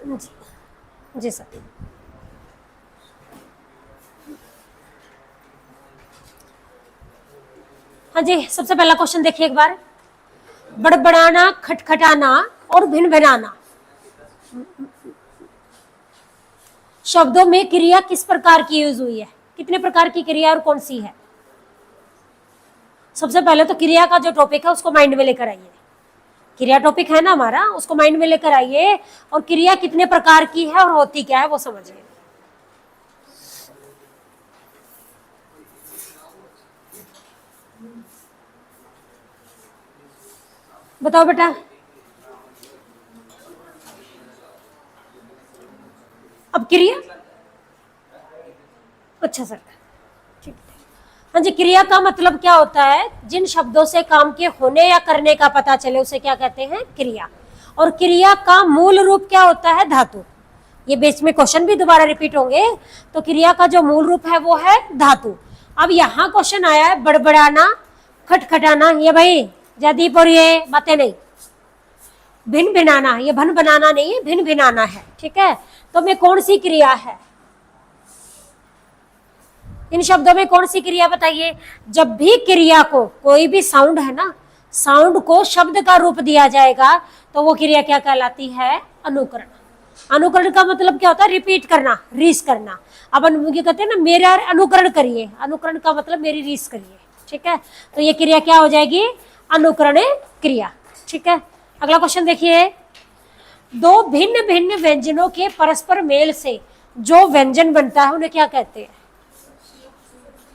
जी, जी sir. हाँ जी, सबसे पहला क्वेश्चन देखिए एक बार। बड़बड़ाना, खटखटाना और भिन भिनाना शब्दों में क्रिया किस प्रकार की यूज हुई है? कितने प्रकार की क्रिया और कौन सी है? सबसे पहले तो क्रिया का जो टॉपिक है उसको माइंड में लेकर आइए। क्रिया टॉपिक है ना हमारा, उसको माइंड में लेकर आइए और क्रिया कितने प्रकार की है और होती क्या है वो समझिए। बताओ बेटा। अब क्रिया, अच्छा सर, ठीक है। हाँ जी, क्रिया का मतलब क्या होता है? जिन शब्दों से काम के होने या करने का पता चले उसे क्या कहते हैं? क्रिया। और क्रिया का मूल रूप क्या होता है? धातु। ये बीच में क्वेश्चन भी दोबारा रिपीट होंगे। तो क्रिया का जो मूल रूप है वो है धातु। अब यहाँ क्वेश्चन आया है बड़बड़ाना, खटखटाना, ये भाई जयदीप और ये बातें नहीं। भिन भिनाना, ये भन बनाना नहीं है, भिन भिनाना है, ठीक है। तो मैं कौन सी क्रिया है? इन शब्दों में कौन सी क्रिया बताइए? जब भी क्रिया को, कोई भी साउंड है ना, साउंड को शब्द का रूप दिया जाएगा तो वो क्रिया क्या कहलाती है? अनुकरण। अनुकरण का मतलब क्या होता है? रिपीट करना, रीस करना। अब ये कहते हैं ना मेरा अनुकरण करिए, अनुकरण का मतलब मेरी रीस करिए, ठीक है। तो ये क्रिया क्या हो जाएगी? अनुकरण क्रिया, ठीक है। अगला क्वेश्चन देखिए। दो भिन्न भिन्न व्यंजनों के परस्पर मेल से जो व्यंजन बनता है उन्हें क्या कहते हैं?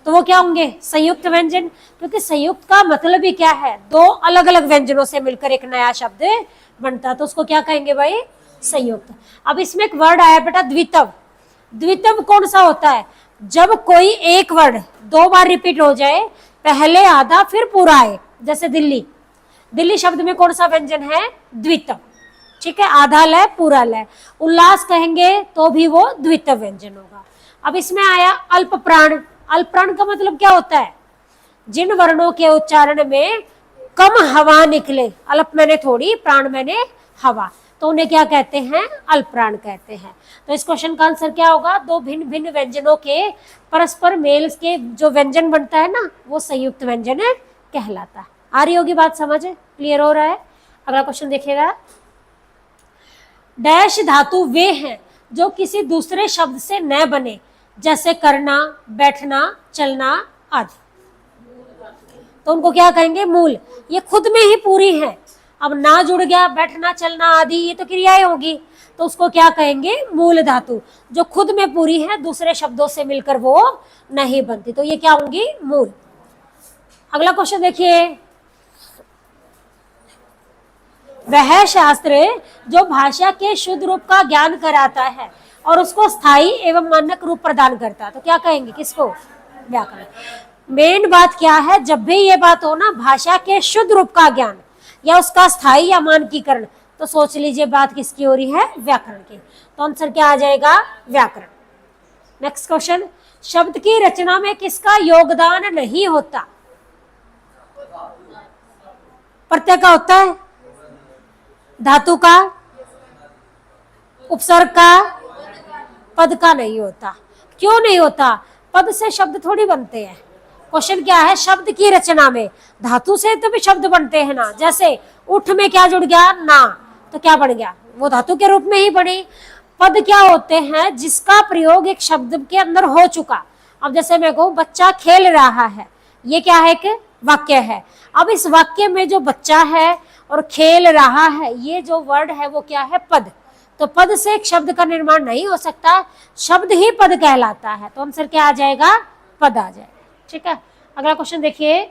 तो वो क्या होंगे? संयुक्त व्यंजन। क्योंकि संयुक्त का मतलब ही क्या है? दो अलग अलग व्यंजनों से मिलकर एक नया शब्द बनता है, तो उसको क्या कहेंगे भाई? संयुक्त। अब इसमें एक वर्ड आया बेटा, द्वितव। द्वितव कौन सा होता है? जब कोई एक वर्ड दो बार रिपीट हो जाए, पहले आधा फिर पूरा आए। जैसे दिल्ली, दिल्ली शब्द में कौन सा व्यंजन है? द्वितव, ठीक है। आधा लय पूरा लय। उल्लास कहेंगे तो भी वो द्वितव व्यंजन होगा। अब इसमें आया अल्प प्राण। अल्प प्राण का मतलब क्या होता है? जिन वर्णों के उच्चारण में कम हवा निकले, अल्प मैंने थोड़ी, प्राण मैंने हवा, तो उन्हें क्या कहते हैं? अल्प प्राण कहते हैं। तो इस क्वेश्चन का आंसर क्या होगा? दो भिन्न भिन्न व्यंजनों के परस्पर मेल के जो व्यंजन बनता है ना, वो संयुक्त व्यंजन कहलाता है। आ रही होगी बात समझ? क्लियर हो रहा है? अगला क्वेश्चन देखिएगा। डैश धातु वे हैं जो किसी दूसरे शब्द से न बने, जैसे करना, बैठना, चलना आदि। तो उनको क्या कहेंगे? मूल। ये खुद में ही पूरी है। अब ना जुड़ गया, बैठना, चलना आदि, ये तो क्रियाएं होगी, तो उसको क्या कहेंगे? मूल धातु। जो खुद में पूरी है, दूसरे शब्दों से मिलकर वो नहीं बनती, तो ये क्या होंगी? मूल। अगला क्वेश्चन देखिए। वह शास्त्र जो भाषा के शुद्ध रूप का ज्ञान कराता है और उसको स्थायी एवं मानक रूप प्रदान करता है, तो क्या कहेंगे? किसको? व्याकरण। मेन बात क्या है? जब भी ये बात हो ना, भाषा के शुद्ध रूप का ज्ञान या उसका स्थायी या मानकीकरण, तो सोच लीजिए बात किसकी हो रही है? व्याकरण की। तो आंसर क्या आ जाएगा? व्याकरण। Next question. शब्द की रचना में किसका योगदान नहीं होता? प्रत्यय का होता है, धातु का, उपसर्ग का, पद का नहीं होता। क्यों नहीं होता? पद से शब्द थोड़ी बनते हैं। क्वेश्चन क्या है? शब्द की रचना में धातु से तो भी शब्द बनते हैं ना। जैसे उठ में क्या जुड़ गया? ना, तो क्या बन गया? वो धातु के रूप में ही बने। पद क्या होते हैं? जिसका प्रयोग एक शब्द के अंदर हो चुका। अब जैसे मैं कहूं बच्चा खेल रहा है, ये क्या है? एक वाक्य है। अब इस वाक्य में जो बच्चा है और खेल रहा है, ये जो वर्ड है वो क्या है? पद। तो पद से एक शब्द का निर्माण नहीं हो सकता, शब्द ही पद कहलाता है। तो आंसर क्या आ जाएगा? पद आ जाएगा, ठीक है। अगला क्वेश्चन देखिए।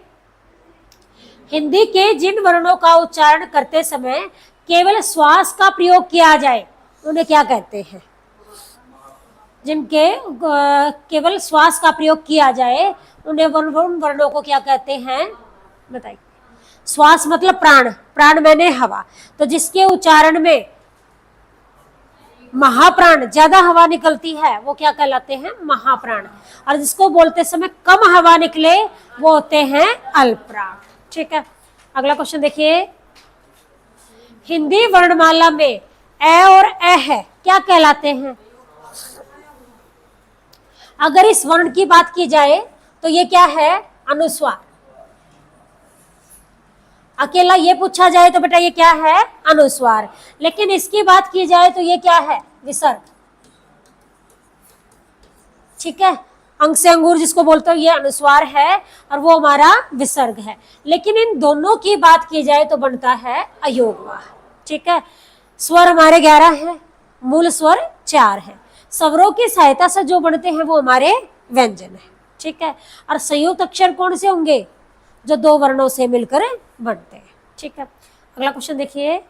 हिंदी के जिन वर्णों का उच्चारण करते समय केवल श्वास का प्रयोग किया जाए उन्हें क्या कहते हैं? जिनके केवल श्वास का प्रयोग किया जाए उन्हें वर्णों को क्या कहते हैं? बताइए। श्वास मतलब प्राण, प्राण मैंने हवा, तो जिसके उच्चारण में महाप्राण, ज्यादा हवा निकलती है, वो क्या कहलाते हैं? महाप्राण। और जिसको बोलते समय कम हवा निकले वो होते हैं अल्पप्राण, ठीक है। अगला क्वेश्चन देखिए। हिंदी वर्णमाला में ए और ए है क्या कहलाते हैं? अगर इस वर्ण की बात की जाए तो ये क्या है? अनुस्वार। अकेला ये पूछा जाए तो बेटा ये क्या है? अनुस्वार। लेकिन इसकी बात की जाए तो ये क्या है? विसर्ग। ठीक है, अंग से अंगूर जिसको बोलते हो ये अनुस्वार है और वो हमारा विसर्ग है। लेकिन इन दोनों की बात की जाए तो बनता है अयोगवाह। ठीक है, स्वर हमारे 11 हैं, मूल स्वर 4 हैं। स्वरों की सहायता से जो बनते हैं वो हमारे व्यंजन है। ठीक है, और संयुक्त अक्षर कौन से होंगे? जो दो वर्णों से मिलकर बनते हैं। ठीक है, अगला क्वेश्चन देखिए,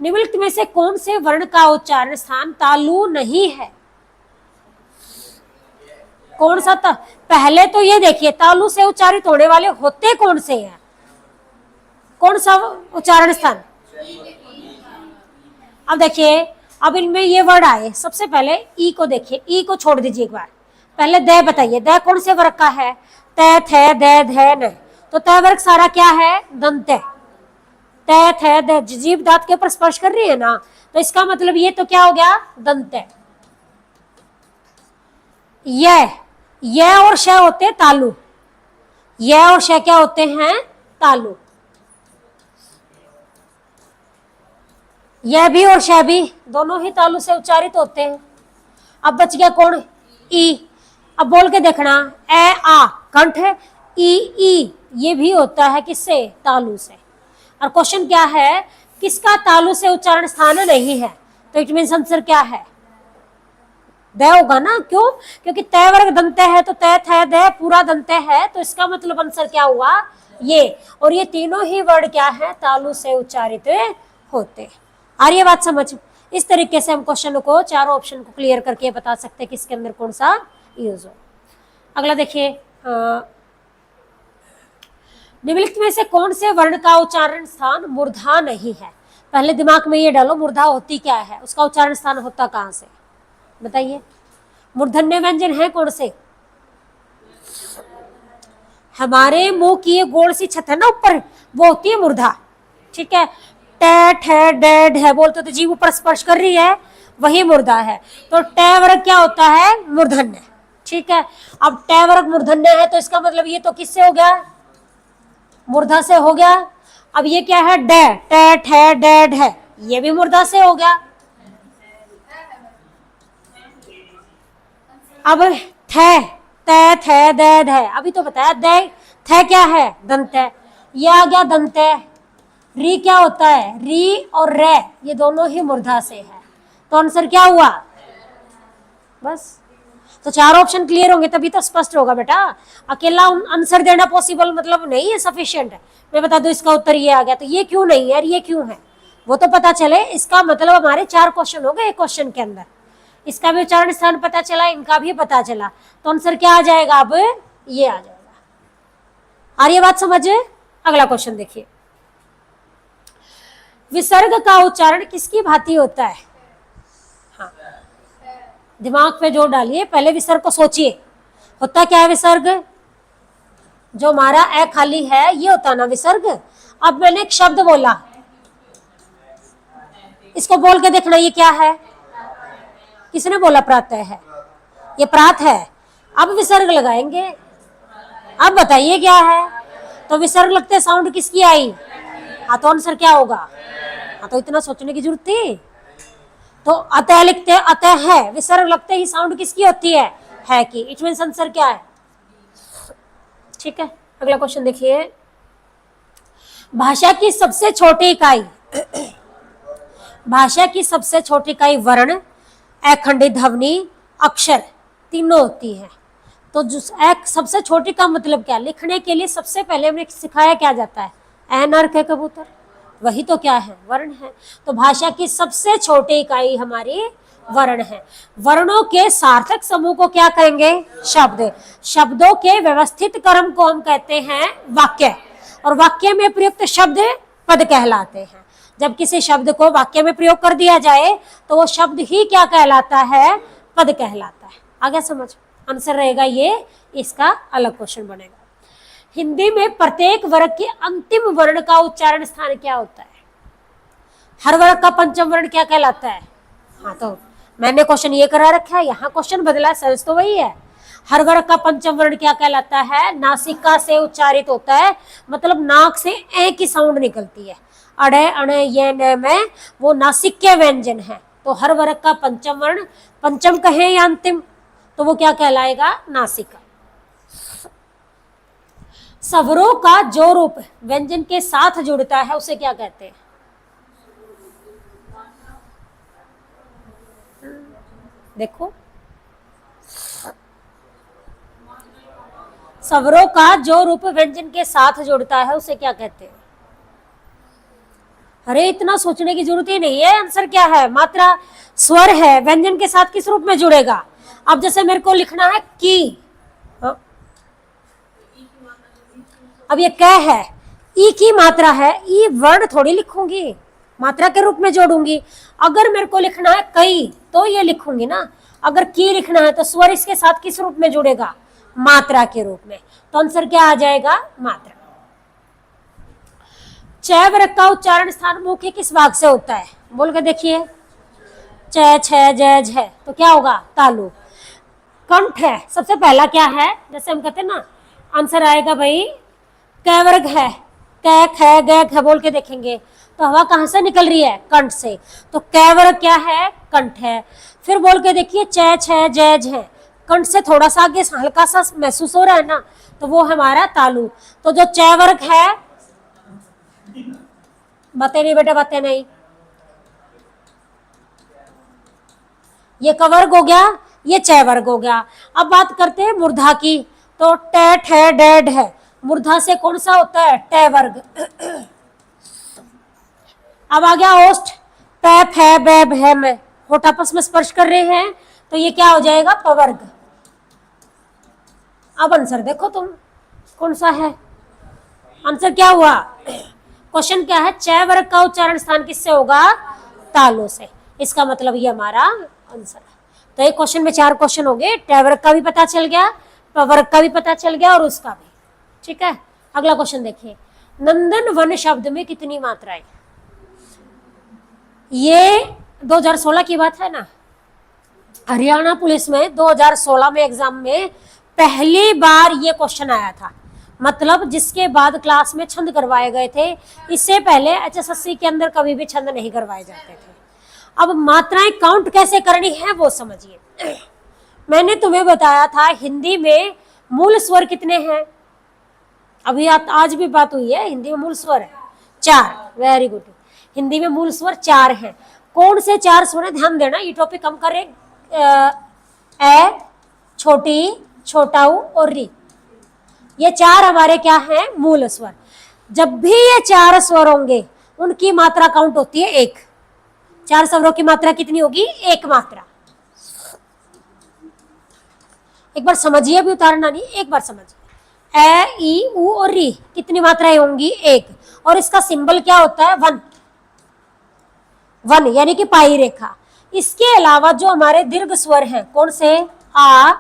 निम्नलिखित में से कौन से वर्ण का उच्चारण स्थान तालु नहीं है? कौन सा था? पहले तो ये देखिए तालु से उच्चारित होने वाले होते कौन से हैं? कौन सा उच्चारण स्थान? अब देखिए, अब इनमें ये वर्ड आए, सबसे पहले ई को देखिए, ई को छोड़ दीजिए एक बार, पहले द बताइए, द कौन से वर्ग का है? त थ द ध न, तो त वर्ग सारा क्या है? दंत है। त थ द, जीभ दांत के ऊपर स्पर्श कर रही है ना, तो इसका मतलब ये तो क्या हो गया? दंत है। यह और श होते हैं तालु, यह और श क्या होते हैं? तालु। यह भी और श भी दोनों ही तालु से उच्चारित होते हैं। अब बच गया कौन? ई। अब बोल के देखना, ए आ कंठ है, ई ये भी होता है किससे? तालु से। और क्वेश्चन क्या है? किसका तालु से उच्चारण स्थान नहीं है? तो इट मीन्स आंसर क्या है? द होगा ना। क्यों? क्योंकि तय वर्ग दंत है, तो तय थ द पूरा दंत है, तो इसका मतलब आंसर क्या हुआ? ये। और ये तीनों ही वर्ड क्या है? तालु से उच्चारित होते। आ रही है बात समझ? इस तरीके से हम क्वेश्चन को, चारों ऑप्शन को क्लियर करके बता सकते हैं किसके अंदर कौन सा यूज हो। अगला देखिए, निम्नलिखित में से कौन से वर्ण का उच्चारण स्थान मूर्धा नहीं है? पहले दिमाग में ये डालो, मूर्धा होती क्या है, उसका उच्चारण स्थान होता कहां से? बताइए। मूर्धन्य व्यंजन है कौन से? हमारे मुंह की ये गोल सी छत है ना ऊपर, वो होती है मूर्धा। ठीक है, ट ठ ड ढ बोलते तो जीभ ऊपर स्पर्श कर रही है, वही मूर्धा है। तो ट वर्ग क्या होता है? मूर्धन्य। ठीक है, अब ट वर्ग मूर्धन्य है, तो इसका मतलब ये तो किससे हो गया? मूर्धा से हो गया। अब ये क्या है? ड, ट ठ ड ढ, ये भी मूर्धा से हो गया। अब थ, त थ द ध, अभी तो बताया द, थ क्या है? दंत है, ये आ गया दंत है। री क्या होता है? री और रे ये दोनों ही मूर्धा से है, तो आंसर क्या हुआ? बस। तो चार ऑप्शन क्लियर होंगे तभी तो स्पष्ट होगा बेटा। अकेला आंसर देना पॉसिबल मतलब नहीं है, सफिशिएंट है। मैं बता दूं इसका उत्तर ये आ गया, तो ये क्यों नहीं है और ये क्यों है वो तो पता चले। इसका मतलब हमारे 4 क्वेश्चन हो गए एक क्वेश्चन के अंदर। इसका भी उच्चारण स्थान पता चला, इनका भी पता चला, तो आंसर क्या आ जाएगा? अब ये आ जाएगा। आ रही है बात समझ? अगला क्वेश्चन देखिए, विसर्ग का उच्चारण किसकी भांति होता है? हाँ, दिमाग पे जोर डालिए, पहले विसर्ग को सोचिए। होता क्या है विसर्ग? जो हमारा ए खाली है ये होता ना विसर्ग। अब मैंने एक शब्द बोला, इसको बोल के देखना, ये क्या है? किसने बोला? प्रातः है, ये प्रात है। अब विसर्ग लगाएंगे, अब बताइए क्या है? तो विसर्ग लगते साउंड किसकी आई? हाँ, तो आंसर क्या होगा? हाँ, तो इतना सोचने की जरूरत थी? तो अतः लिखते, अतः है, विसर्ग लगते ही साउंड किसकी होती है की। इट मींस आंसर क्या है? ठीक है, अगला क्वेश्चन देखिए, भाषा की सबसे छोटी इकाई भाषा की सबसे छोटी इकाई वर्ण, अखंडित ध्वनि, अक्षर तीनों होती है। तो जो सबसे छोटी का मतलब क्या? लिखने के लिए सबसे पहले हमें सिखाया क्या जाता है? एनर के कबूतर, वही तो क्या है? वर्ण है। तो भाषा की सबसे छोटी इकाई हमारी वर्ण है। वर्णों के सार्थक समूह को क्या कहेंगे? शब्द। शब्दों के व्यवस्थित क्रम को हम कहते हैं वाक्य, और वाक्य में प्रयुक्त शब्द पद कहलाते हैं। जब किसी शब्द को वाक्य में प्रयोग कर दिया जाए तो वो शब्द ही क्या कहलाता है? पद कहलाता है। आगे समझ? आंसर रहेगा ये, इसका अलग क्वेश्चन बनेगा। हिंदी में प्रत्येक वर्ग के अंतिम वर्ण का उच्चारण स्थान क्या होता है? हर वर्ग का पंचम वर्ण क्या कहलाता है? हाँ तो मैंने क्वेश्चन ये करा रखा है, यहाँ क्वेश्चन बदला, सेंस तो वही है। हर वर्ग का पंचम वर्ण क्या कहलाता है? नासिका से उच्चारित होता है, मतलब नाक से ए की साउंड निकलती है। अड़े अणे ये न में वो नासिक्य व्यंजन है, तो हर वर्ग का पंचम वर्ण, पंचम कहें या अंतिम, तो वो क्या कहलाएगा? नासिका। स्वरों का जो रूप व्यंजन के साथ जुड़ता है उसे क्या कहते हैं? देखो, स्वरों का जो रूप व्यंजन के साथ जुड़ता है उसे क्या कहते हैं? अरे इतना सोचने की जरूरत ही नहीं है, आंसर क्या है? मात्रा स्वर है, व्यंजन के साथ किस रूप में जुड़ेगा? अब जैसे मेरे को लिखना है की, अब ये क है, ई की मात्रा है, ई वर्ण थोड़ी लिखूंगी, मात्रा के रूप में जोड़ूंगी। अगर मेरे को लिखना है कई तो ये लिखूंगी ना, अगर की लिखना है तो स्वर इसके साथ किस रूप में जुड़ेगा? मात्रा के रूप में। तो आंसर क्या आ जाएगा? मात्रा। च वर्ग का उच्चारण स्थान मुख्य किस भाग से होता है? बोल के देखिए, च छ ज झ, तो क्या होगा? तालु। कंठ है, सबसे पहला क्या है? जैसे हम कहते हैं ना, आंसर आएगा भाई क वर्ग है, क ख ग घ, बोल के देखेंगे तो हवा कहां से निकल रही है? कंठ से, तो क वर्ग क्या है? कंठ है। फिर बोल के देखिए च छ ज झ, कंठ से थोड़ा सा आगे हल्का सा महसूस हो रहा है ना, तो वो हमारा तालु। तो जो च वर्ग है, बातें नहीं बेटा, बातें नहीं, ये क वर्ग हो गया, ये च वर्ग हो गया। अब बात करते हैं मूर्धा की, तो ट ठ ड ढ, मूर्धा से कौन सा होता है? ट वर्ग। अब आ गया ओष्ठ, प फ ब भ म, होठ आपस में स्पर्श कर रहे हैं, तो ये क्या हो जाएगा? प वर्ग। अब आंसर देखो तुम कौन सा है? आंसर क्या हुआ? क्वेश्चन क्या है? च वर्ग का उच्चारण स्थान किससे होगा? तालु से। इसका मतलब ये हमारा आंसर है। तो एक क्वेश्चन में 4 क्वेश्चन हो गए, ट वर्ग का भी पता चल गया, प वर्ग का भी पता चल गया और उसका भी। ठीक है, अगला क्वेश्चन देखिए, नंदन वन शब्द में कितनी मात्राएं? ये 2016 की बात है ना, हरियाणा पुलिस में 2016 में एग्जाम में पहली बार ये क्वेश्चन आया था, मतलब जिसके बाद क्लास में छंद करवाए गए थे। इससे पहले HSSC के अंदर कभी भी छंद नहीं करवाए जाते थे। अब मात्राएं काउंट कैसे करनी है वो समझिए। मैंने तुम्हें बताया था हिंदी में मूल स्वर कितने हैं, अभी आज भी बात हुई है, हिंदी में मूल स्वर है 4। वेरी गुड, हिंदी में मूल स्वर 4 हैं। कौन से 4 स्वर है? ध्यान देना, ये टॉपिक हम करें ए, छोटी, छोटा ऊ और री, ये 4 हमारे क्या हैं? मूल स्वर। जब भी ये 4 स्वर होंगे उनकी मात्रा काउंट होती है 1। 4 स्वरों की मात्रा कितनी होगी? 1 मात्रा। एक बार समझिए, अभी उतारना नहीं, एक बार समझिए। ए, ई, उ और री कितनी मात्राएं होंगी? 1। और इसका सिंबल क्या होता है? 1। 1 यानी कि पाई रेखा। इसके अलावा जो हमारे दीर्घ स्वर हैं, कौन से? आ,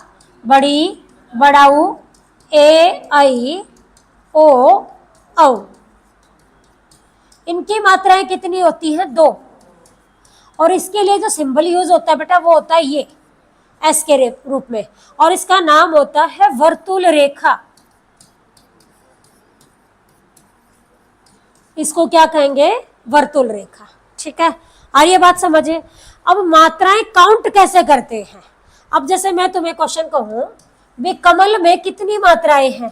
बड़ी, बड़ा ऊ, ए, आई, ओ, औ, इनकी मात्राएं कितनी होती हैं? 2। और इसके लिए जो सिंबल यूज होता है बेटा वो होता है ये एस के रूप में, और इसका नाम होता है वर्तुल रेखा। इसको क्या कहेंगे? वर्तुल रेखा। ठीक है, और ये बात समझे। अब मात्राएं काउंट कैसे करते हैं? अब जैसे मैं तुम्हें क्वेश्चन कहूं वे कमल में कितनी मात्राएं हैं,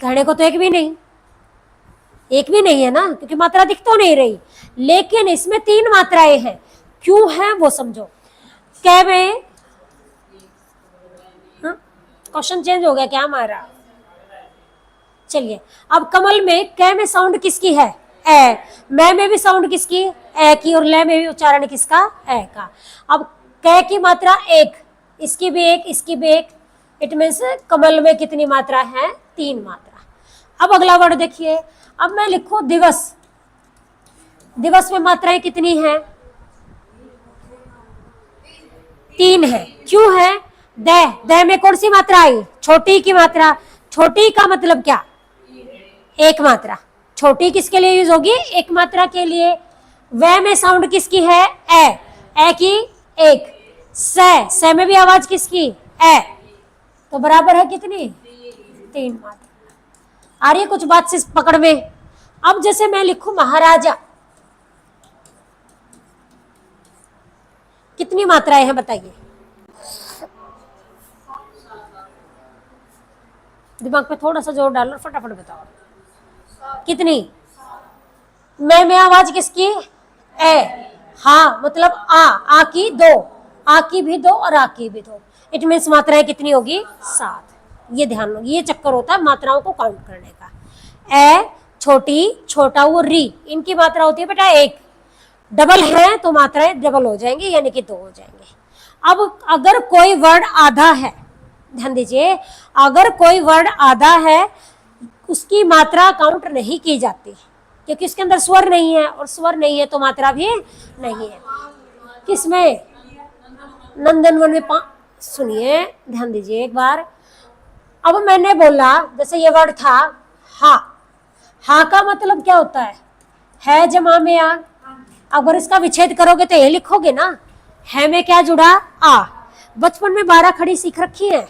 कहने को तो एक भी नहीं है ना, क्योंकि मात्रा दिख तो नहीं रही, लेकिन इसमें 3 मात्राएं हैं। क्यों है वो समझो। कै में क्वेश्चन चेंज हो गया क्या हमारा? चलिए, अब कमल में कै में साउंड किसकी है? ए। मैं में भी साउंड किसकी? ए की। और ले में भी उच्चारण किसका? ए का। अब कै की मात्रा 1, इसकी भी 1, इसकी भी 1, इट मीन्स कमल में कितनी मात्रा है? 3 मात्रा। अब अगला वर्ड देखिए, अब मैं लिखूं दिवस। दिवस में मात्राएं कितनी हैं? 3 है। क्यों है? द में कौन सी मात्रा आई? छोटी की मात्रा। छोटी का मतलब क्या? 1 मात्रा। छोटी किसके लिए यूज होगी? 1 मात्रा के लिए। व में साउंड किसकी है? ए। ए की एक, से में भी आवाज किसकी, ए, तो बराबर है कितनी, 3 मात्रा। आ रही है कुछ बात से पकड़ में। अब जैसे मैं लिखूं महाराजा, कितनी मात्राएं हैं बताइए, दिमाग पे थोड़ा सा जोर डालो, फटाफट बताओ कितनी। मैं आवाज किसकी, ए, हाँ मतलब आ की 2, आ की भी 2 और आ की भी 2, इट मीन्स मात्राएं कितनी होगी, 7। ये ध्यान लो, ये चक्कर होता है मात्राओं को काउंट करने का। ए, छोटी, छोटा वो री, इनकी मात्रा होती है बेटा 1, डबल है तो मात्राएं डबल हो जाएंगी, यानी कि 2 हो जाएंगे। अब अगर कोई वर्ड आधा है, ध्यान दीजिए, अगर कोई वर्ड आधा है उसकी मात्रा काउंट नहीं की जाती, क्योंकि इसके अंदर स्वर नहीं है, और स्वर नहीं है तो मात्रा भी नहीं है। किसमें, नंदनवन में सुनिए ध्यान दीजिए एक बार। अब मैंने बोला जैसे ये वर्ड था हा का मतलब क्या होता है जमा में आ। अगर इसका विच्छेद करोगे तो ये लिखोगे ना, है में क्या जुड़ा, आ। बचपन में 12 खड़ी सीख रखी है,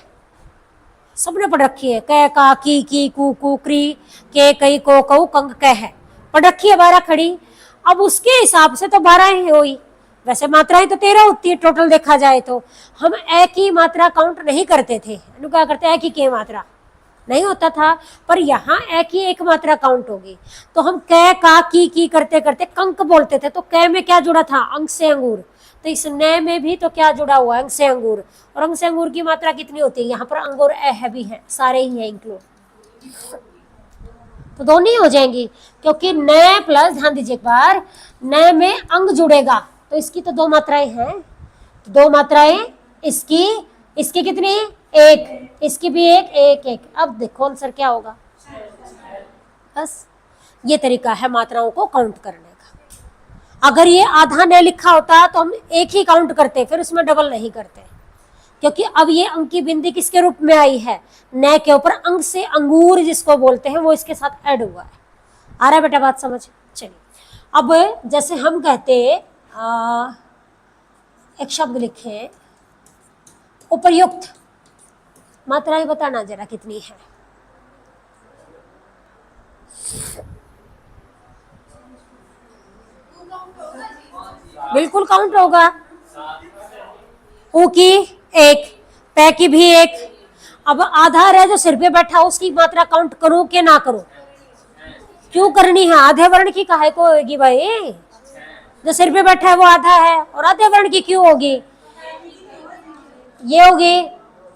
सबने पढ़ रखी है, क का की कू कू क्री के कई को कऊ कंग कह है, पढ़ रखी है 12 खड़ी। अब उसके हिसाब से तो 12 ही हुई, वैसे मात्राएं तो 13 होती है टोटल देखा जाए तो। हम ए की मात्रा काउंट नहीं करते थे, क्या करते ए की मात्रा नहीं होता था, पर यहाँ ए की एक मात्रा काउंट होगी, तो हम क का की करते करते कंक बोलते थे, तो क में क्या जुड़ा था, अंक से अंगूर, तो इस न में भी तो क्या जुड़ा हुआ है, अंक से अंगूर, और अंक से अंगूर की मात्रा कितनी होती है, यहाँ पर अंगूर ए है भी है, सारे ही है इंक्लूड, तो दोनों ही हो जाएंगी, क्योंकि न प्लस, ध्यान दीजिए एक बार, न में अंग जुड़ेगा तो इसकी तो 2 मात्राएं हैं, 2 मात्राएं, इसकी कितनी, 1, इसकी भी 1। अब देखो आंसर क्या होगा, बस ये तरीका है मात्राओं को काउंट करने का। अगर ये आधा न लिखा होता तो हम एक ही काउंट करते, फिर उसमें डबल नहीं करते, क्योंकि अब ये अंक की बिंदी किसके रूप में आई है, न के ऊपर अंक से अंगूर जिसको बोलते हैं वो इसके साथ ऐड हुआ है। आ रहा है बेटा बात समझ। चलिए अब जैसे हम कहते एक शब्द लिखे उपयुक्त, मात्राएं बताना जरा कितनी है, बिल्कुल काउंट होगा, ऊ की 1, पै की भी 1। अब आधार है जो सिर पे बैठा उसकी मात्रा काउंट करूं कि ना करूं, क्यों करनी है, आधे वर्ण की काहे को होगी भाई, जो सिर पे बैठा है वो आधा है, और आधे वर्ण की क्यों होगी, ये होगी,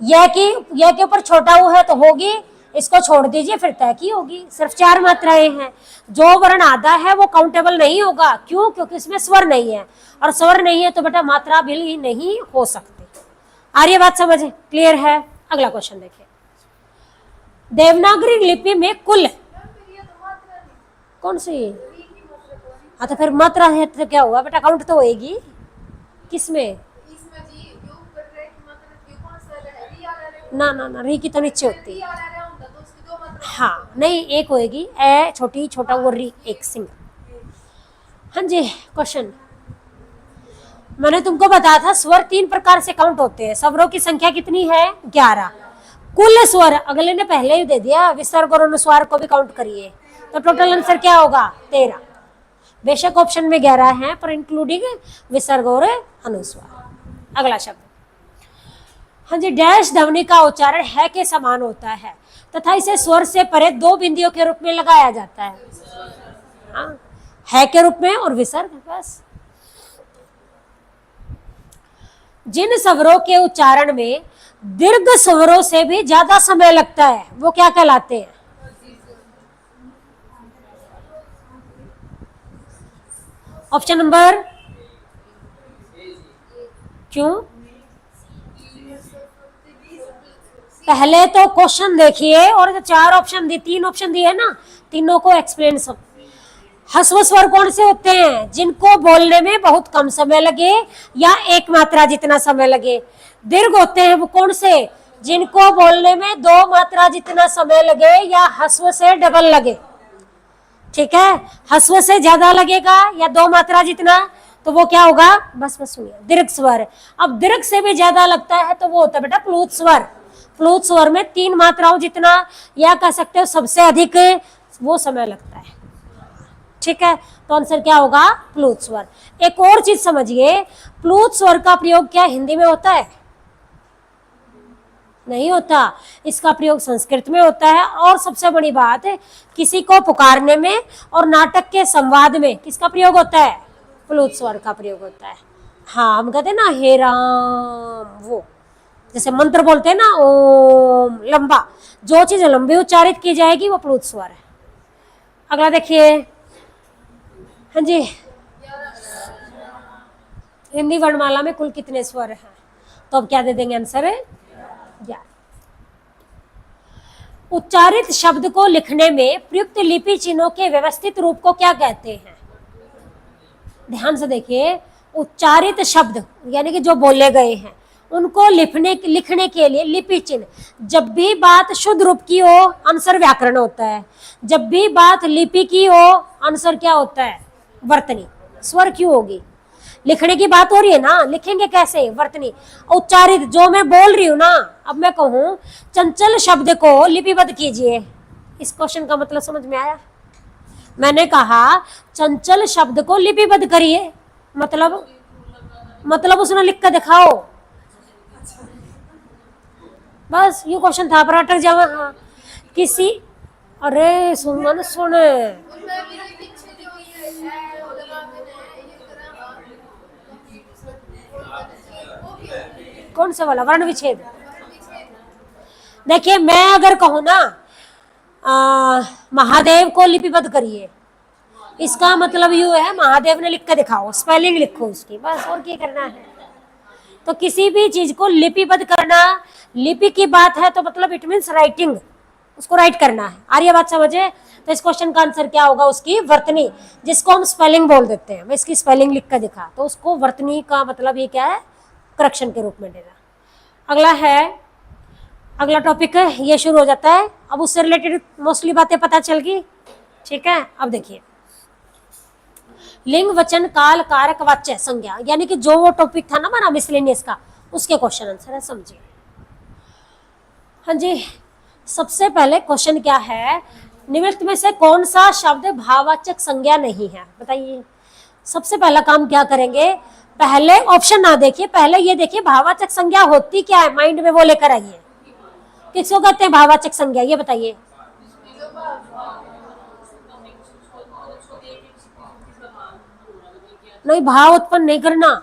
यह के ऊपर छोटा ऊ है तो होगी, इसको छोड़ दीजिए फिर तय की होगी। सिर्फ 4 मात्राएं हैं, जो वर्ण आधा है वो काउंटेबल नहीं होगा, क्यों, क्योंकि इसमें स्वर नहीं है, और स्वर नहीं है तो बेटा मात्रा भी नहीं हो सकती। आ रही है बात समझ, क्लियर है। अगला क्वेश्चन देखिए, देवनागरी लिपि में कुल कौन सी, हाँ तो फिर मात्रा है तो क्या हुआ बेटा, काउंट तो होएगी, किसमें, ना री की तो नीचे होती है, हाँ नहीं 1 होएगी, ए छोटी छोटा वो री 1 सिंगल। हाँ जी क्वेश्चन, मैंने तुमको बताया था स्वर 3 प्रकार से काउंट होते हैं, स्वरों की संख्या कितनी है, 11। कुल स्वर अगले ने पहले ही दे दिया, विसर्ग और अनुस्वार को भी काउंट करिए, तो टोटल आंसर क्या होगा 13। बेशक ऑप्शन में 11 है पर इंक्लूडिंग विसर्ग और अनुस्वार। अगला शब्द, हाँ जी, डैश ध्वनि का उच्चारण है के समान होता है तथा इसे स्वर से परे 2 बिंदियों के रूप में लगाया जाता है, हाँ, है के रूप में और विसर्ग, बस। जिन स्वरों के उच्चारण में दीर्घ स्वरों से भी ज्यादा समय लगता है वो क्या कहलाते हैं, ऑप्शन नंबर, क्यों, पहले तो क्वेश्चन देखिए और जो 4 ऑप्शन दिए, 3 ऑप्शन दिए ना, तीनों को एक्सप्लेन सब। ह्रस्व स्वर कौन से होते हैं, जिनको बोलने में बहुत कम समय लगे या एक मात्रा जितना समय लगे। दीर्घ होते हैं वो कौन से, जिनको बोलने में 2 मात्रा जितना समय लगे या ह्रस्व से डबल लगे, ठीक है, ह्रस्व से ज्यादा लगेगा या 2 मात्रा जितना, तो वो क्या होगा, बस सुनिए, दीर्घ स्वर। अब दीर्घ से भी ज्यादा लगता है तो वो होता है बेटा प्लुत स्वर। प्लुत स्वर में 3 मात्राओं जितना, या कह सकते हो सबसे अधिक वो समय लगता है। ठीक है, तो आंसर क्या होगा, प्लुत स्वर। एक और चीज समझिए, प्लुत स्वर का प्रयोग क्या हिंदी में होता है, नहीं होता। इसका प्रयोग संस्कृत में होता है। और सबसे बड़ी बात है, किसी को पुकारने में और नाटक के संवाद में किसका प्रयोग होता है, प्लुत स्वर का प्रयोग होता है। हाँ, हम कहते हैं ना हे राम, वो जैसे मंत्र बोलते हैं ना ओम, लंबा, जो चीज लंबी उच्चारित की जाएगी वो प्लुत स्वर है। अगला देखिए, हाँ जी, हिंदी वर्णमाला में कुल कितने स्वर हैं, तो अब क्या दे देंगे आंसर है 11। उच्चारित शब्द को लिखने में प्रयुक्त लिपि चिन्हों के व्यवस्थित रूप को क्या कहते हैं। ध्यान से देखिए, उच्चारित शब्द यानी कि जो बोले गए हैं उनको लिखने के लिए लिपि चिन्ह, जब भी बात शुद्ध रूप की हो आंसर व्याकरण होता है, जब भी बात लिपि की हो आंसर क्या होता है, वर्तनी। स्वर क्यों होगी, लिखने की बात हो रही है ना, लिखेंगे कैसे, वर्तनी। उच्चारित, जो मैं बोल रही हूं ना, अब मैं कहूं चंचल शब्द को लिपिबद्ध कीजिए, इस क्वेश्चन का मतलब समझ में आया। मैंने कहा चंचल शब्द को लिपिबद्ध करिए, मतलब उसने लिख कर दिखाओ, बस ये क्वेश्चन था, पर अटक जाओ। हाँ, किसी, अरे सुन सुन, कौन सा वाला वर्ण विच्छेद। देखिए, मैं अगर कहूं ना महादेव को लिपिबद्ध करिए, इसका मतलब यू है महादेव ने लिख कर दिखाओ, स्पेलिंग लिखो उसकी, बस और क्या करना है। तो किसी भी चीज को लिपिबद्ध करना, लिपि की बात है तो मतलब इट मीन्स राइटिंग, उसको राइट करना है। आ रही है बात समझे। तो इस क्वेश्चन का आंसर क्या होगा, उसकी वर्तनी, जिसको हम स्पेलिंग बोल देते हैं। मैं इसकी स्पेलिंग लिख कर दिखा तो उसको वर्तनी का मतलब ये क्या है, करेक्शन के रूप में देना। अगला है, अगला टॉपिक है, ये शुरू हो जाता है। अब उससे रिलेटेड मोस्टली बातें पता चल गई। ठीक है, अब देखिए, लिंग वचन काल कारक वाच्य संज्ञा, यानी कि जो वो टॉपिक था ना हमारा मिसलेनियस का, उसके क्वेश्चन आंसर है, समझिए। हाँ जी, सबसे पहले क्वेश्चन क्या है, निम्नलिखित में से कौन सा शब्द भाववाचक संज्ञा नहीं है, बताइए। सबसे पहला काम क्या करेंगे, पहले ऑप्शन ना देखिए, पहले ये देखिए भाववाचक संज्ञा होती क्या है, माइंड में वो लेकर आइए। किसको कहते हैं भाववाचक संज्ञा, ये बताइए। नहीं, भाव उत्पन्न नहीं करना,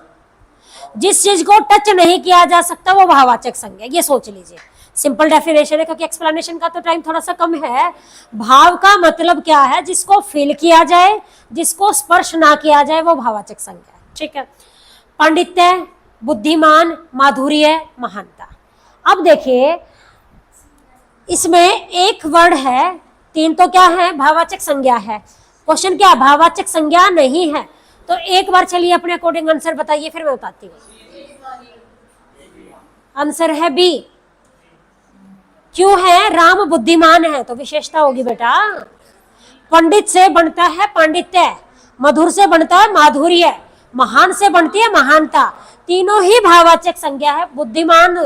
जिस चीज को टच नहीं किया जा सकता वो भाववाचक संज्ञा, ये सोच लीजिए। सिंपल डेफिनेशन है, क्योंकि एक्सप्लेनेशन का तो टाइम थोड़ा सा कम है। भाव का मतलब क्या है, जिसको फील किया जाए, जिसको स्पर्श ना किया जाए, वो भाववाचक संज्ञा है। ठीक है, पांडित्य, बुद्धिमान, माधुर्य, महानता। अब देखिए, इसमें एक वर्ड है, 3 तो क्या है, भाववाचक संज्ञा है। क्वेश्चन क्या, भाववाचक संज्ञा नहीं है। तो एक बार चलिए अपने अकॉर्डिंग आंसर बताइए, फिर मैं बताती हूँ। आंसर है बी। क्यों है, राम बुद्धिमान है तो विशेषता होगी बेटा। पंडित से बनता है पांडित्य, मधुर से बनता है माधुर्य, महान से बनती है महानता। तीनों ही भाववाचक संज्ञा है। बुद्धिमान,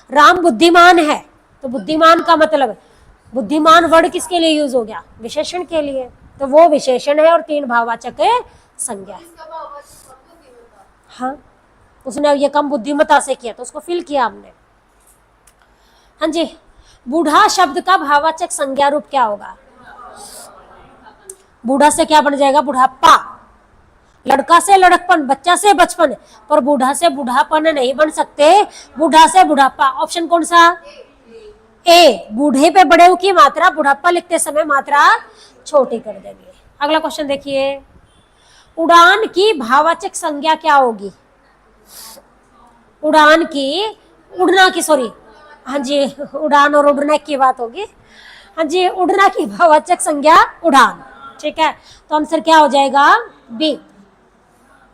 राम बुद्धिमान है तो बुद्धिमान का मतलब, बुद्धिमान वर्ड किसके लिए यूज हो गया, विशेषण के लिए, तो वो विशेषण है और 3 भाववाचक संज्ञा है। हाँ, उसने ये कम बुद्धिमता से किया तो उसको फील किया हमने। हाँ जी, बूढ़ा शब्द का भाववाचक संज्ञा रूप क्या होगा, बूढ़ा से क्या बन जाएगा, बुढ़ापा। लड़का से लड़कपन, बच्चा से बचपन, पर बूढ़ा से बुढ़ापन नहीं बन सकते, बूढ़ा से बुढ़ापा। ऑप्शन कौन सा, ए। बूढ़े पे बड़े की मात्रा, बुढ़ापा लिखते समय मात्रा छोटी कर देंगे। अगला क्वेश्चन देखिए, उड़ान की भाववाचक संज्ञा क्या होगी। उड़ान की, उड़ना की, सॉरी, हाँ जी, उड़ान और उड़ने की बात होगी। हाँ जी, उड़ना की भाववाचक संज्ञा उड़ान। ठीक है, तो आंसर क्या हो जाएगा, बी।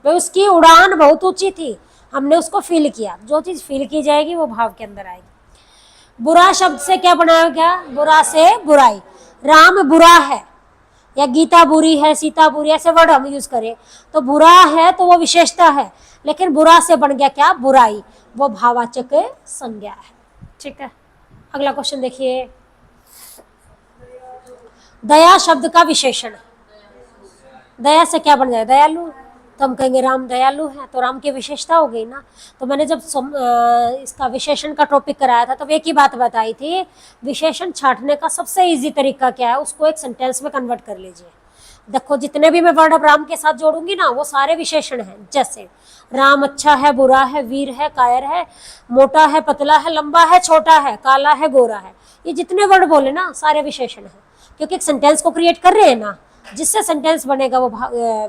तो उसकी उड़ान बहुत ऊंची थी, हमने उसको फील किया। जो चीज फील की जाएगी वो भाव के अंदर आएगी। बुरा शब्द से क्या बनाया गया, बुरा से बुराई। राम बुरा है, या गीता बुरी है, सीता बुरी, ऐसे वर्ड हम यूज करें तो बुरा है तो वो विशेषता है, लेकिन बुरा से बन गया क्या, बुराई, वो भाववाचक संज्ञा है। ठीक है, अगला क्वेश्चन देखिए, दया शब्द का विशेषण। दया से क्या बन जाए, दयालु, तो हम कहेंगे राम दयालु है, तो राम की विशेषता हो गई ना। तो मैंने जब इसका विशेषण का टॉपिक कराया था तो एक ही बात बताई थी, विशेषण छांटने का सबसे इजी तरीका क्या है, उसको एक सेंटेंस में कन्वर्ट कर लीजिए। देखो जितने भी मैं वर्ड अब राम के साथ जोड़ूंगी ना वो सारे विशेषण हैं, जैसे राम अच्छा है, बुरा है, वीर है, कायर है, मोटा है, पतला है, लंबा है, छोटा है, काला है, गोरा है, ये जितने वर्ड बोले ना सारे विशेषण हैं, क्योंकि एक सेंटेंस को क्रिएट कर रहे हैं ना, जिससे सेंटेंस बनेगा वो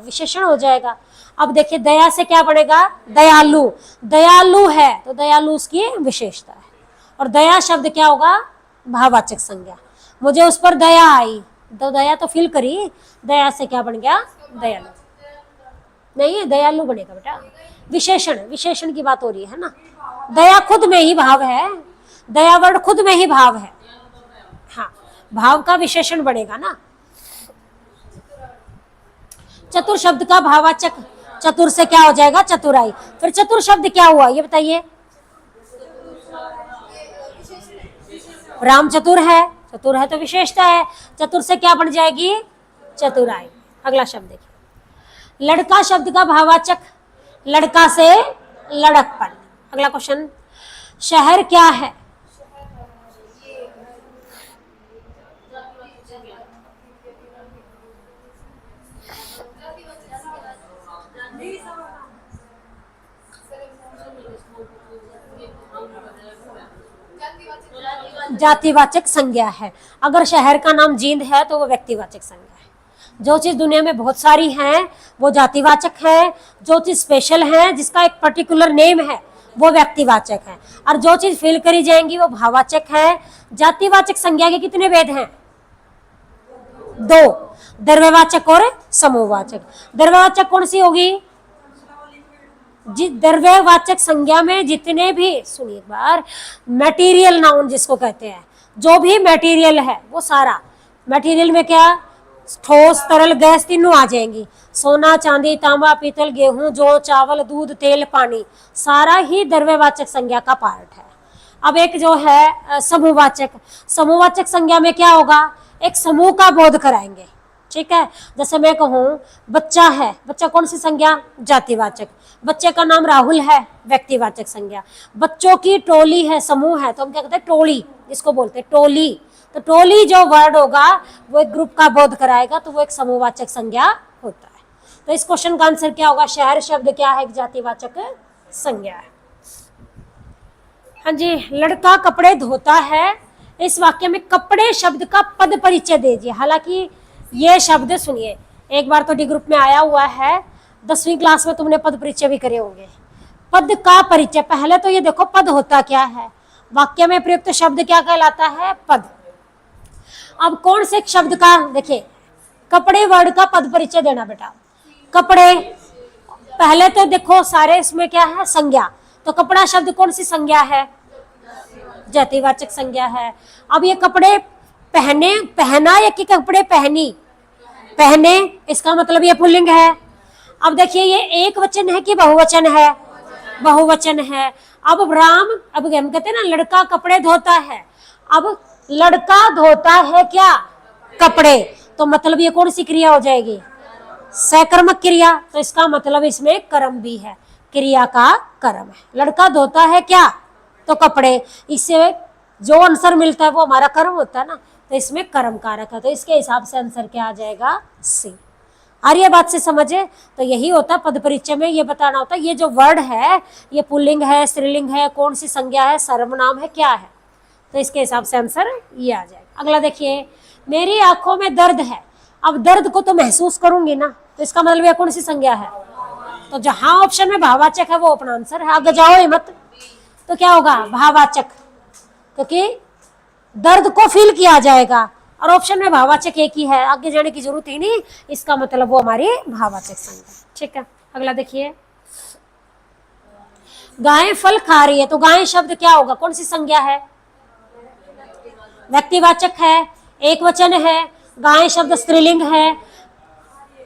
विशेषण हो जाएगा। अब देखिए दया से क्या बनेगा, दयालु, दयालु है तो दयालु उसकी विशेषता है, और दया शब्द क्या होगा, भाववाचक संज्ञा। मुझे उस पर दया आई तो दया तो फील करी, दया से क्या बन गया, दयालु नहीं है, दयालु बनेगा बेटा, विशेषण, विशेषण की बात हो रही है ना। दया खुद में ही भाव है, दया वर्ड खुद में ही भाव है, हाँ भाव का विशेषण बनेगा ना। चतुर शब्द का भाववाचक, चतुर से क्या हो जाएगा, चतुराई। फिर चतुर शब्द क्या हुआ ये बताइए, राम चतुर है, चतुर है तो विशेषता है, चतुर से क्या बन जाएगी, चतुराई। अगला शब्द देखिए, लड़का शब्द का भाववाचक, लड़का से लड़कपन। अगला क्वेश्चन, शहर क्या है, जातिवाचक संज्ञा है। अगर शहर का नाम जींद है तो वो व्यक्तिवाचक संज्ञा है। जो चीज दुनिया में बहुत सारी हैं वो जातिवाचक है, जो चीज स्पेशल है जिसका एक पर्टिकुलर नेम है वो व्यक्तिवाचक है, और जो चीज फील करी जाएंगी वो भाववाचक है। जातिवाचक संज्ञा के कितने भेद हैं, दो, द्रव्यवाचक और समूहवाचक। द्रव्यवाचक कौन सी होगी, द्रव्यवाचक संज्ञा में जितने भी, सुनिए एक बार, मटेरियल नाउन जिसको कहते हैं, जो भी मटेरियल है वो सारा, मटेरियल में क्या, ठोस तरल गैस तीनों आ जाएंगी, सोना चांदी तांबा पीतल गेहूं जौ चावल दूध तेल पानी, सारा ही द्रव्यवाचक संज्ञा का पार्ट है। अब एक जो है समूहवाचक, समूहवाचक संज्ञा में क्या होगा, एक समूह का बोध कराएंगे। ठीक है, जैसे मैं कहूँ बच्चा है, बच्चा कौन सी संज्ञा, जातिवाचक। बच्चे का नाम राहुल है, व्यक्तिवाचक संज्ञा। बच्चों की टोली है, समूह है, तो हम क्या कहते हैं, टोली, जिसको बोलते हैं टोली। तो टोली जो वर्ड होगा वो एक ग्रुप का बोध कराएगा, तो वो एक समूहवाचक संज्ञा होता है। तो इस क्वेश्चन का आंसर क्या होगा, शहर शब्द क्या है, एक जातिवाचक संज्ञा है। हाँ जी, लड़का कपड़े धोता है, इस वाक्य में कपड़े शब्द का पद परिचय दीजिए। हालांकि ये शब्द सुनिए, एक बार तो डी ग्रुप में आया हुआ है, 10वीं क्लास में तुमने पद परिचय भी करे होंगे। पद का परिचय, पहले तो ये देखो पद होता क्या है, वाक्य में प्रयुक्त शब्द क्या कहलाता है, पद। अब कौन से शब्द का, देखिए कपड़े वर्ड का पद परिचय देना बेटा। कपड़े, पहले तो देखो सारे इसमें क्या है, संज्ञा, तो कपड़ा शब्द कौन सी संज्ञा है, जातिवाचक संज्ञा है। अब ये कपड़े पहने, पहना या कि कपड़े पहनी, पहने, इसका मतलब ये पुल्लिंग है। अब देखिए ये एक वचन है कि बहुवचन है, बहुवचन है। अब राम, अब हम कहते हैं ना लड़का कपड़े धोता है, अब लड़का धोता है क्या, कपड़े, तो मतलब ये कौन सी क्रिया हो जाएगी, सकर्मक क्रिया, तो इसका मतलब इसमें कर्म भी है, क्रिया का कर्म है। लड़का धोता है क्या, तो कपड़े, इससे जो आंसर मिलता है वो हमारा कर्म होता है ना, तो इसमें कर्म कारक है, तो इसके हिसाब से आंसर क्या आ जाएगा, सी। और ये बात से समझे, तो यही होता है पद परिचय में, ये बताना होता है ये जो वर्ड है ये पुल्लिंग है, स्त्रीलिंग है, कौन सी संज्ञा है, सर्वनाम है, क्या है, तो इसके हिसाब से आंसर ये आ जाएगा। अगला देखिए, मेरी आंखों में दर्द है, अब दर्द को तो महसूस करूंगी ना, तो इसका मतलब ये कौन सी संज्ञा है, तो जहां ऑप्शन में भाववाचक है वो अपना आंसर है, आगे जाओ ही मत, तो क्या होगा, भाववाचक, क्योंकि दर्द को फील किया जाएगा, और ऑप्शन में भाववाचक एक ही है, आगे जाने की जरूरत ही नहीं, इसका मतलब वो हमारी भाववाचक संज्ञा। ठीक है, अगला देखिए, गाय फल खा रही है, तो गाय शब्द क्या होगा, कौन सी संज्ञा है, व्यक्तिवाचक है, एक वचन है, गाय शब्द स्त्रीलिंग है।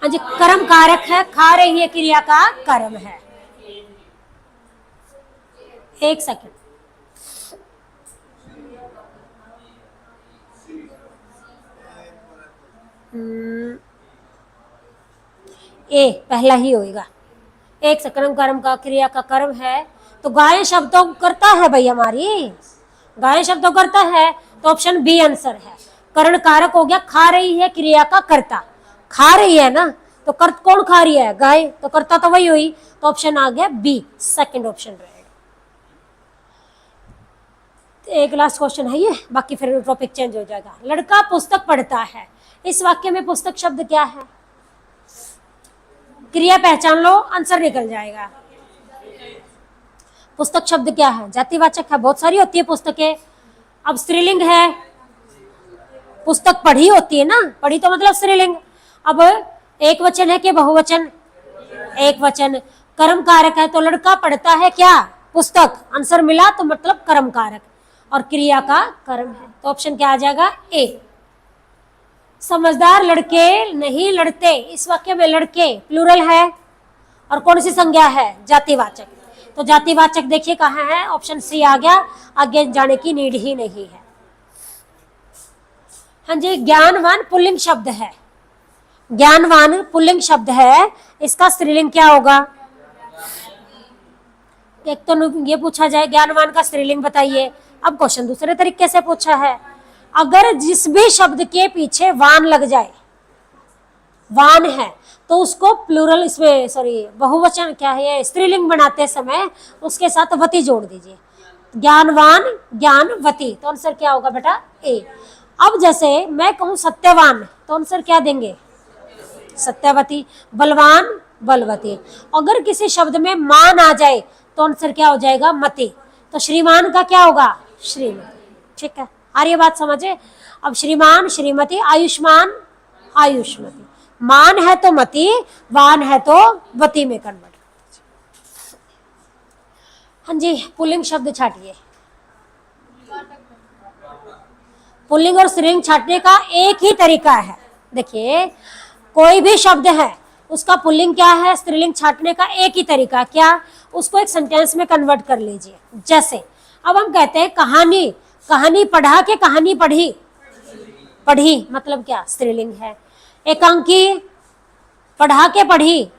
हाँ जी, कर्म कारक है, खा रही है क्रिया का कर्म है। एक सेकंड, ए पहला ही होएगा। एक सेकंड, कर्म का क्रिया का कर्म है, तो गाय शब्द तो करता है भाई, हमारी गाय शब्द तो करता है, तो ऑप्शन बी आंसर है। करण कारक हो गया, खा रही है क्रिया का कर्ता, खा रही है ना, तो कर्त कौन खा रही है? गाय, तो कर्ता तो वही हुई, तो ऑप्शन आ गया बी, सेकंड ऑप्शन रहेगा। एक लास्ट क्वेश्चन है ये, बाकी फिर टॉपिक चेंज हो जाएगा। लड़का पुस्तक पढ़ता है, इस वाक्य में पुस्तक शब्द क्या है? क्रिया पहचान लो, आंसर निकल जाएगा। पुस्तक शब्द क्या है? जातिवाचक है, बहुत सारी होती है पुस्तकें। अब स्त्रीलिंग है, पुस्तक पढ़ी होती है ना, पढ़ी तो मतलब स्त्रीलिंग। अब एक वचन है कि बहुवचन? एक वचन। कर्म कारक है, तो लड़का पढ़ता है क्या? पुस्तक। आंसर मिला तो मतलब कर्म कारक, और क्रिया का कर्म है, तो ऑप्शन क्या आ जाएगा? ए। समझदार लड़के नहीं लड़ते, इस वाक्य में लड़के प्लूरल है, और कौन सी संज्ञा है? जातिवाचक। तो जातिवाचक देखिए कहाँ है? ऑप्शन सी आ गया, आगे जाने की नीड ही नहीं है। हाँ जी, ज्ञानवान पुल्लिंग शब्द है, ज्ञानवान पुल्लिंग शब्द है, इसका स्त्रीलिंग क्या होगा? एक तो ये पूछा जाए ज्ञानवान का स्त्रीलिंग बताइए, अब क्वेश्चन दूसरे तरीके से पूछा है। अगर जिस भी शब्द के पीछे वान लग जाए, वान है, तो उसको प्लूरल, इसमें सॉरी बहुवचन क्या है, स्त्रीलिंग बनाते समय उसके साथ वती जोड़ दीजिए। ज्ञानवान, ज्ञानवती, तो आंसर क्या होगा बेटा? ए। अब जैसे मैं कहूं सत्यवान, तो आंसर क्या देंगे? सत्यवती। बलवान, बलवती। अगर किसी शब्द में मान आ जाए तो आंसर क्या हो जाएगा? मति। तो श्रीमान का क्या होगा? श्रीमती। ठीक है, आ रही है बात समझे? अब श्रीमान, श्रीमती, आयुष्मान, आयुष्मती। मान है तो मति, वान है तो वती में कन्वर्ट। हाँ जी, पुल्लिंग शब्द छाटिए। पुल्लिंग और स्त्रीलिंग छाटने का एक ही तरीका है। देखिए, कोई भी शब्द है, उसका पुल्लिंग क्या है, स्त्रीलिंग छाटने का एक ही तरीका, क्या? उसको एक सेंटेंस में कन्वर्ट कर लीजिए। जैसे अब हम कहते हैं कहानी, कहानी पढ़ा के कहानी पढ़ी, पढ़ी मतलब क्या? स्त्रीलिंग है। एकांकी, पढ़ा के पढ़ी,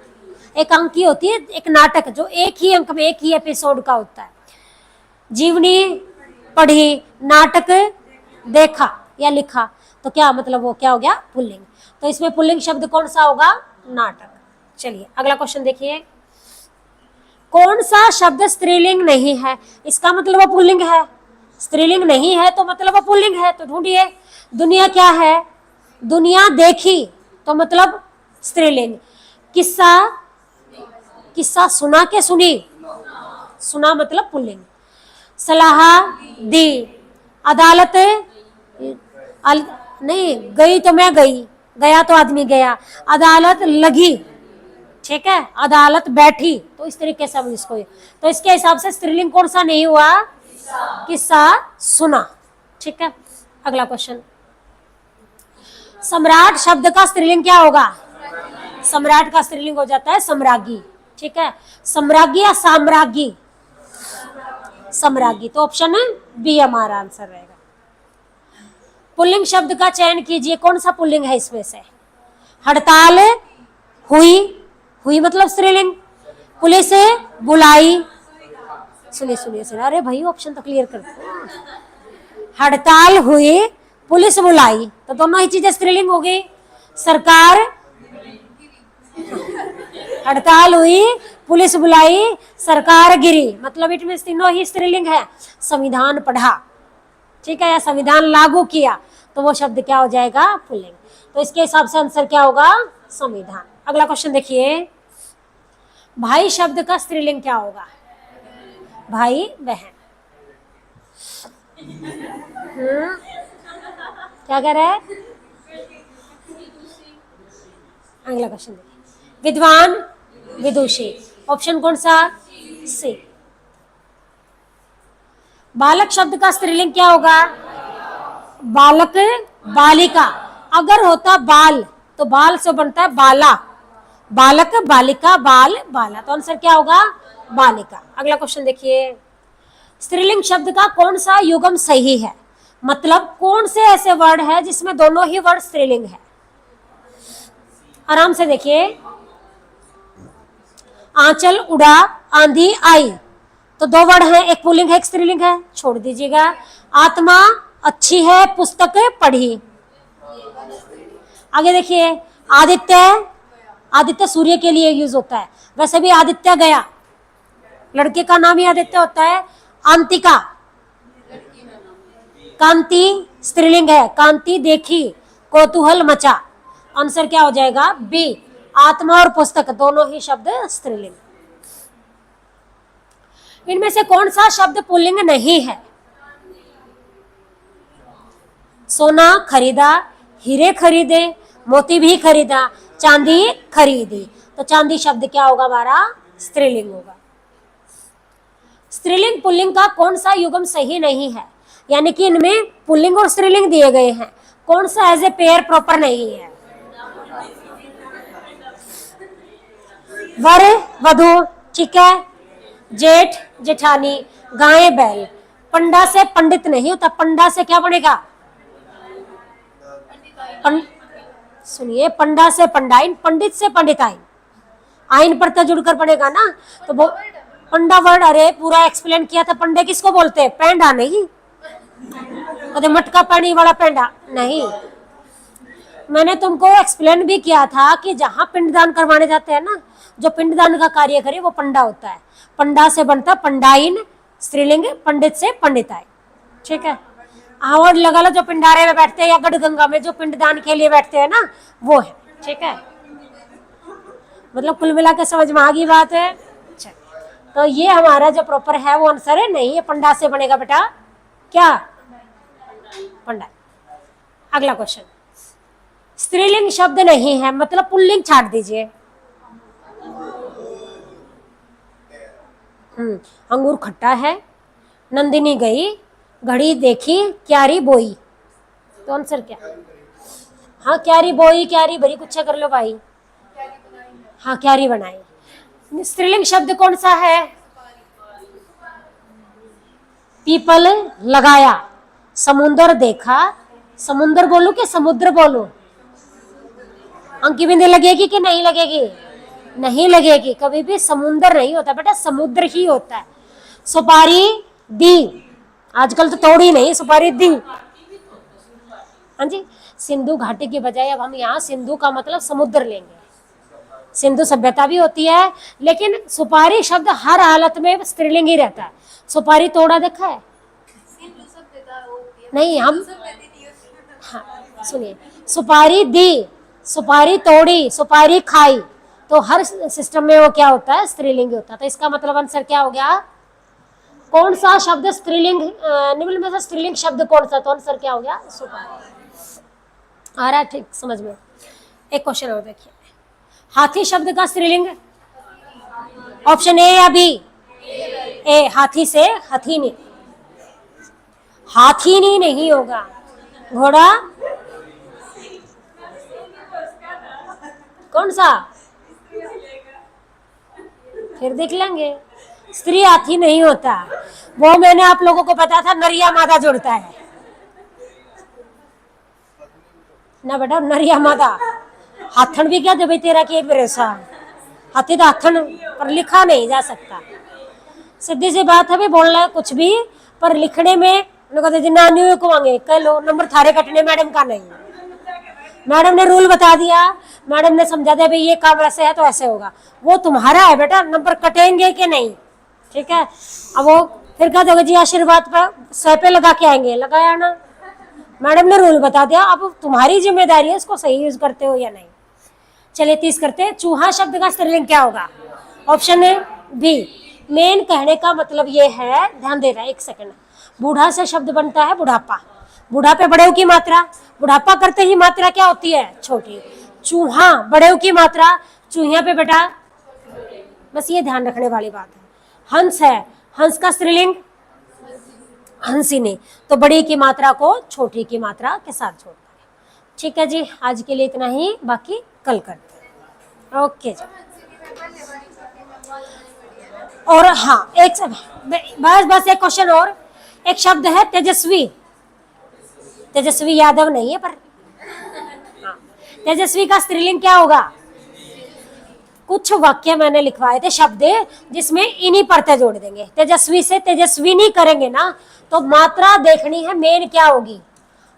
एकांकी होती है एक नाटक जो एक ही अंक में, एक ही एपिसोड का होता है। जीवनी, पढ़ी, नाटक देखा या लिखा, तो क्या मतलब वो क्या हो गया? पुल्लिंग। तो इसमें पुल्लिंग शब्द कौन सा होगा? नाटक। चलिए अगला क्वेश्चन देखिए। कौन सा शब्द स्त्रीलिंग नहीं है? इसका मतलब वो पुल्लिंग है, स्त्रीलिंग नहीं है तो मतलब वो पुल्लिंग है, तो ढूंढिए। दुनिया क्या है? दुनिया देखी, तो मतलब स्त्रीलिंग। किस्सा, किस्सा सुना के सुनी, सुना मतलब पुल्लिंग। सलाह दी, अदालत नहीं, गई तो मैं गई, गया तो आदमी गया। अदालत लगी, ठीक है, अदालत बैठी, तो इस तरीके से हम इसको, तो इसके हिसाब से स्त्रीलिंग कौन सा नहीं हुआ? किस्सा सुना। ठीक है, अगला क्वेश्चन। सम्राट शब्द का स्त्रीलिंग क्या होगा? सम्राट का स्त्रीलिंग हो जाता है सम्राज्ञी। ठीक है, सम्राज्ञी या साम्राज्ञी? सम्राज्ञी, तो ऑप्शन बी हमारा आंसर रहेगा। पुल्लिंग शब्द का चयन कीजिए, कौन सा पुल्लिंग है इसमें से? हड़ताल हुई, हुई मतलब स्त्रीलिंग। पुलिस बुलाई, सुनिए सुनिए सुनिए, अरे भाई ऑप्शन तो क्लियर कर दो। हड़ताल हुई, पुलिस बुलाई, तो दोनों ही चीजें स्त्रीलिंग हो गई। सरकार, हड़ताल हुई, पुलिस बुलाई, सरकार गिरी, मतलब इट मींस तीनों ही स्त्रीलिंग है। संविधान पढ़ा, ठीक है, या संविधान लागू किया, तो वो शब्द क्या हो जाएगा? पुल्लिंग। तो इसके हिसाब से आंसर क्या होगा? संविधान। अगला क्वेश्चन देखिए। भाई शब्द का स्त्रीलिंग क्या होगा? भाई बहन। क्या कह रहा है? अगला क्वेश्चन देखिए। विद्वान, विदुषी, ऑप्शन कौन सा? सी। बालक शब्द का स्त्रीलिंग क्या होगा? बालक, बालिका, अगर होता बाल तो बाल से बनता है बाला, बालक, बालिका, बाल, बाला, तो आंसर क्या होगा? बालिका। अगला क्वेश्चन देखिए, स्त्रीलिंग शब्द का कौन सा युग्म सही है? मतलब कौन से ऐसे वर्ड है जिसमें दोनों ही वर्ड स्त्रीलिंग है? आराम से देखिए, आंचल उड़ा, आंधी आई, तो दो वर्ड हैं, एक पुल्लिंग है एक स्त्रीलिंग है, छोड़ दीजिएगा। आत्मा अच्छी है, पुस्तक पढ़ी। आगे देखिए, आदित्य, आदित्य सूर्य के लिए यूज होता है, वैसे भी आदित्य गया, लड़के का नाम ही आदित्य होता है। अंतिका, कांति स्त्रीलिंग है, कांति देखी, कौतूहल मचा, आंसर क्या हो जाएगा? बी। आत्मा और पुस्तक दोनों ही शब्द स्त्रीलिंग। इनमें से कौन सा शब्द पुल्लिंग नहीं है? सोना खरीदा, हीरे खरीदे, मोती भी खरीदा, चांदी खरीदी, तो चांदी शब्द क्या होगा हमारा? स्त्रीलिंग होगा। स्त्रीलिंग पुल्लिंग का कौन सा युग्म सही नहीं है? यानी कि इनमें पुल्लिंग और स्त्रीलिंग दिए गए हैं, कौन सा एज ए पेयर प्रॉपर नहीं है? वर वधु, ठीक है, जेठ जेठानी, गाय बैल। पंडा से पंडित नहीं होता, पंडा से क्या बनेगा? सुनिए, पंडा से पंडाइन, पंडित से पंडिताइन, आइन पर तो जुड़कर पड़ेगा ना, तो वो पंडा वर्ड, अरे पूरा एक्सप्लेन किया था। पंडे किसको बोलते हैं? पेंडा नहीं, अरे मटका पानी वाला पेंडा नहीं। मैंने तुमको एक्सप्लेन भी किया था कि जहां पिंडदान करवाने जाते हैं ना, जो पिंडदान का कार्य करे वो पंडा होता है। पंडा से बनता पंडाइन स्त्रीलिंग, पंडित से पंडिताइन, ठीक है। और लगा लो जो पिंडारे में बैठते हैं या गढ़गंगा में जो पिंडदान के लिए बैठते हैं ना, वो है, ठीक है। मतलब कुल मिला के समझ में आ गई बात है। अच्छा, तो ये हमारा जो प्रॉपर है वो आंसर है नहीं, ये पंडा से बनेगा बेटा, क्या? पंडा। अगला क्वेश्चन, स्त्रीलिंग शब्द नहीं है, मतलब पुल्लिंग छाट दीजिए। अंगूर खट्टा है, नंदिनी गई, घड़ी देखी, क्यारी बोई, तो आंसर क्या? हाँ, क्यारी बोई, क्यारी भरी, कुछ कर लो भाई। हाँ, क्यारी बनाई। स्त्रीलिंग शब्द कौन सा है? पीपल लगाया, समुंदर देखा, समुंदर बोलूं कि समुद्र बोलूं? अंकी बिंदी लगेगी कि नहीं लगेगी? नहीं लगेगी, कभी भी समुंदर नहीं होता बेटा, समुद्र ही होता है। सुपारी दी, आजकल तो तोड़ी नहीं, सुपारी दी। हाँ जी, सिंधु घाटी की बजाय अब हम यहाँ सिंधु का मतलब समुद्र लेंगे। सिंधु सभ्यता भी होती है, लेकिन सुपारी शब्द हर हालत में स्त्रीलिंग ही रहता है। सुपारी तोड़ा देखा है? नहीं, हम हाँ सुनिए, सुपारी दी, सुपारी तोड़ी, सुपारी खाई, तो हर सिस्टम में वो क्या होता है? स्त्रीलिंग होता है। तो इसका मतलब आंसर क्या हो गया? कौन सा शब्द स्त्रीलिंग, निम्न में से स्त्रीलिंग शब्द कौन सा? तो आंसर क्या हो गया? सुपारी। आ रहा है ठीक समझ में? एक क्वेश्चन और देखिए, हाथी शब्द का स्त्रीलिंग ऑप्शन ए या बी? ए, हाथी से हथीनी, हाथीनी नहीं होगा। घोड़ा कौन सा? फिर देख लेंगे। स्त्री हाथी नहीं होता, वो मैंने आप लोगों को बताया था, नरिया मादा जुड़ता है ना बेटा, नरिया मादा। हाथन भी क्या दे तेरा के भरोसा, हाथी तो हाथन पर लिखा नहीं जा सकता। सीधी सी बात है भी, बोलना कुछ भी पर लिखने में नानी को मांगे कह लो, नंबर थारे कटने मैडम का नहीं। मैडम ने रूल बता दिया, मैडम ने समझा दिया भाई ये काम ऐसे है तो ऐसे होगा, वो तुम्हारा है बेटा, नंबर कटेंगे कि नहीं, ठीक है। अब वो फिर क्या दोगे जी? आशीर्वाद पर सह पे लगा के आएंगे, लगाया ना, मैडम ने रूल बता दिया, अब तुम्हारी जिम्मेदारी है इसको सही यूज करते हो या नहीं। चलिए 30 करते हैं। चूहा शब्द का स्त्रीलिंग क्या होगा? ऑप्शन है बी। मेन कहने का मतलब ये है, ध्यान दे रहा है, एक सेकंड। बूढ़ा से शब्द बनता है बुढ़ापा, बुढ़ापे बड़े की मात्रा, बुढ़ापा करते ही मात्रा क्या होती है? छोटी। चूहा बड़े की मात्रा, चूहिया पे बेटा, बस ये ध्यान रखने वाली बात है। हंस है, हंस का स्त्रीलिंग हंसिनी, तो बड़ी की मात्रा को छोटी की मात्रा के साथ जोड़ता है, ठीक है जी, आज के लिए इतना ही, बाकी कल करते हैं। ओके जी। और हाँ, एक बस एक क्वेश्चन और। एक शब्द है तेजस्वी, तेजस्वी यादव नहीं है पर हाँ। तेजस्वी का स्त्रीलिंग क्या होगा? कुछ वाक्य मैंने लिखवाए थे शब्द जिसमें इन्हीं परतें जोड़ देंगे। तेजस्वी से तेजस्विनी करेंगे ना तो मात्रा देखनी है मेन क्या होगी।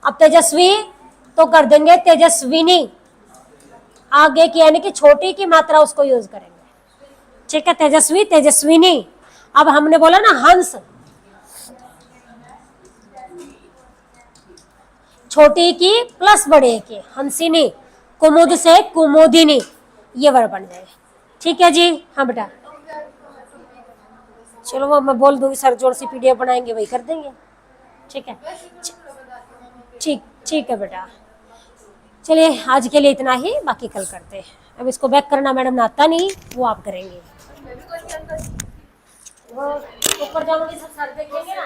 अब तेजस्वी तो कर देंगे तेजस्विनी, आगे की यानी कि छोटी की मात्रा उसको यूज करेंगे। ठीक है, तेजस्वी तेजस्विनी। अब हमने बोला ना हंस, छोटी की प्लस बड़े की हंसिनी, कुमुद से कुमुदिनी, ये वर्ड बन जाएगा। ठीक है जी। हाँ बेटा, चलो वो मैं बोल दूंगी, सर जोड़ सी पीडीएफ बनाएंगे वही कर देंगे। ठीक है, ठीक ठीक है बेटा। चलिए आज के लिए इतना ही, बाकी कल करते हैं। अब इसको बैक करना मैडम ने आता नहीं, वो आप करेंगे। वो ऊपर जाऊंगी सब सर देखेंगे ना।